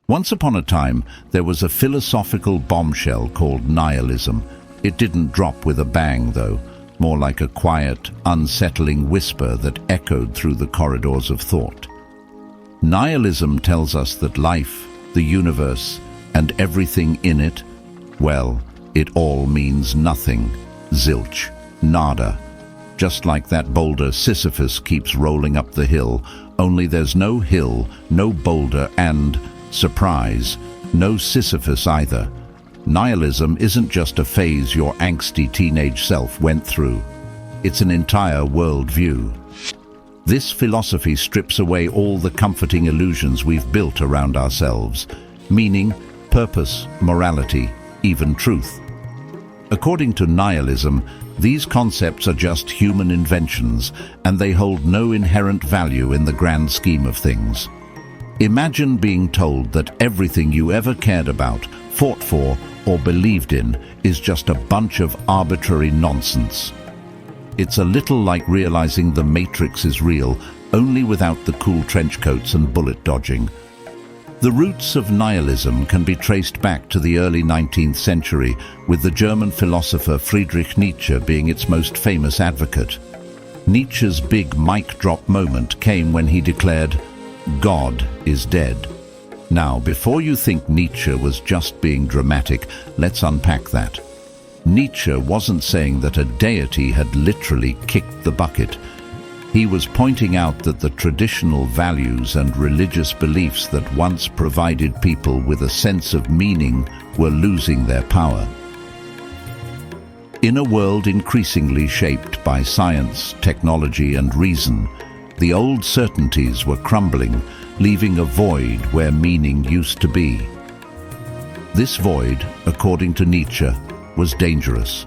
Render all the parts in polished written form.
Once upon a time, there was a philosophical bombshell called nihilism. It didn't drop with a bang, though, more like a quiet, unsettling whisper that echoed through the corridors of thought. Nihilism tells us that life, the universe, and everything in it, well, it all means nothing. Zilch. Nada. Just like that boulder Sisyphus keeps rolling up the hill, only there's no hill, no boulder, and, surprise, no Sisyphus either. Nihilism isn't just a phase your angsty teenage self went through. It's an entire worldview. This philosophy strips away all the comforting illusions we've built around ourselves: meaning, purpose, morality, even truth. According to nihilism, these concepts are just human inventions, and they hold no inherent value in the grand scheme of things. Imagine being told that everything you ever cared about, fought for, or believed in is just a bunch of arbitrary nonsense. It's a little like realizing the Matrix is real, only without the cool trench coats and bullet dodging. The roots of nihilism can be traced back to the early 19th century, with the German philosopher Friedrich Nietzsche being its most famous advocate. Nietzsche's big mic drop moment came when he declared, "God is dead." Now, before you think Nietzsche was just being dramatic, let's unpack that. Nietzsche wasn't saying that a deity had literally kicked the bucket. He was pointing out that the traditional values and religious beliefs that once provided people with a sense of meaning were losing their power. In a world increasingly shaped by science, technology, and reason, the old certainties were crumbling, leaving a void where meaning used to be. This void, according to Nietzsche, was dangerous.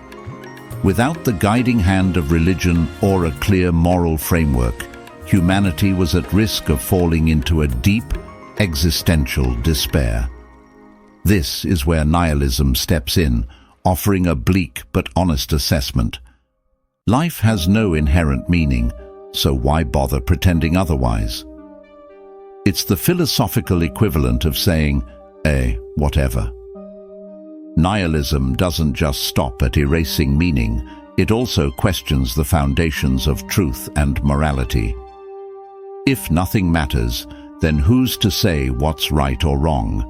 Without the guiding hand of religion or a clear moral framework, humanity was at risk of falling into a deep, existential despair. This is where nihilism steps in, offering a bleak but honest assessment. Life has no inherent meaning, so why bother pretending otherwise? It's the philosophical equivalent of saying, whatever. Nihilism doesn't just stop at erasing meaning, it also questions the foundations of truth and morality. If nothing matters, then who's to say what's right or wrong,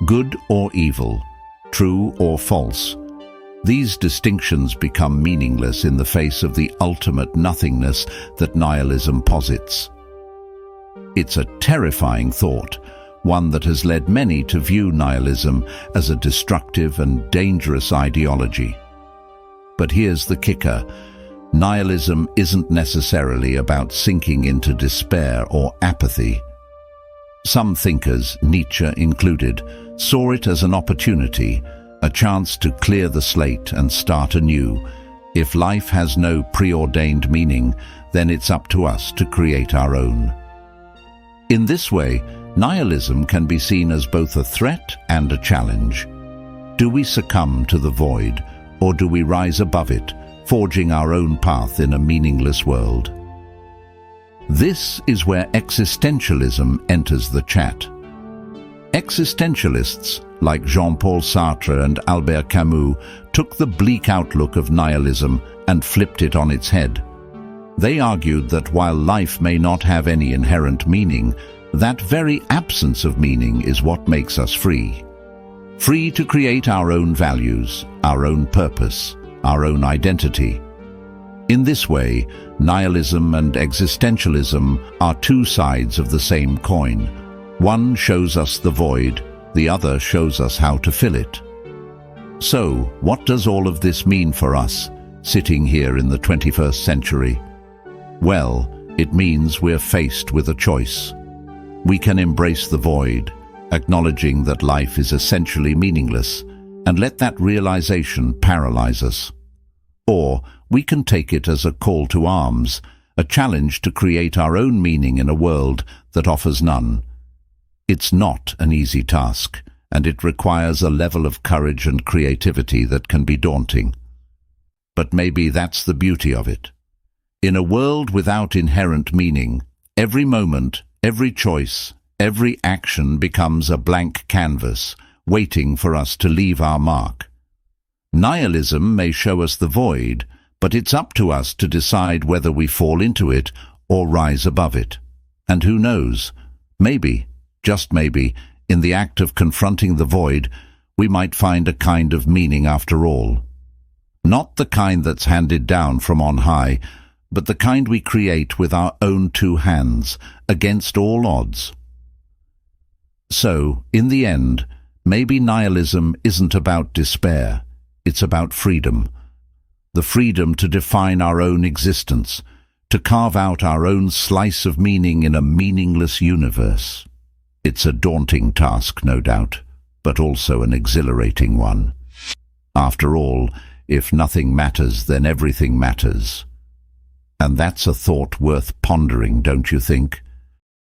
good or evil, true or false? These distinctions become meaningless in the face of the ultimate nothingness that nihilism posits. It's a terrifying thought, one that has led many to view nihilism as a destructive and dangerous ideology. But here's the kicker: nihilism isn't necessarily about sinking into despair or apathy. Some thinkers, Nietzsche included, saw it as an opportunity, a chance to clear the slate and start anew. If life has no preordained meaning, then it's up to us to create our own. In this way, nihilism can be seen as both a threat and a challenge. Do we succumb to the void, or do we rise above it, forging our own path in a meaningless world? This is where existentialism enters the chat. Existentialists, like Jean-Paul Sartre and Albert Camus, took the bleak outlook of nihilism and flipped it on its head. They argued that while life may not have any inherent meaning, that very absence of meaning is what makes us free. Free to create our own values, our own purpose, our own identity. In this way, nihilism and existentialism are two sides of the same coin. One shows us the void, the other shows us how to fill it. So, what does all of this mean for us, sitting here in the 21st century? Well, it means we're faced with a choice. We can embrace the void, acknowledging that life is essentially meaningless, and let that realization paralyze us. Or we can take it as a call to arms, a challenge to create our own meaning in a world that offers none. It's not an easy task, and it requires a level of courage and creativity that can be daunting. But maybe that's the beauty of it. In a world without inherent meaning, every moment, every choice, Every action becomes a blank canvas, waiting for us to leave our mark. Nihilism may show us the void, but it's up to us to decide whether we fall into it or rise above it. And who knows, maybe, just maybe, in the act of confronting the void, we might find a kind of meaning after all. Not the kind that's handed down from on high, but the kind we create with our own two hands, against all odds. So, in the end, maybe nihilism isn't about despair, it's about freedom. The freedom to define our own existence, to carve out our own slice of meaning in a meaningless universe. It's a daunting task, no doubt, but also an exhilarating one. After all, if nothing matters, then everything matters. And that's a thought worth pondering, don't you think?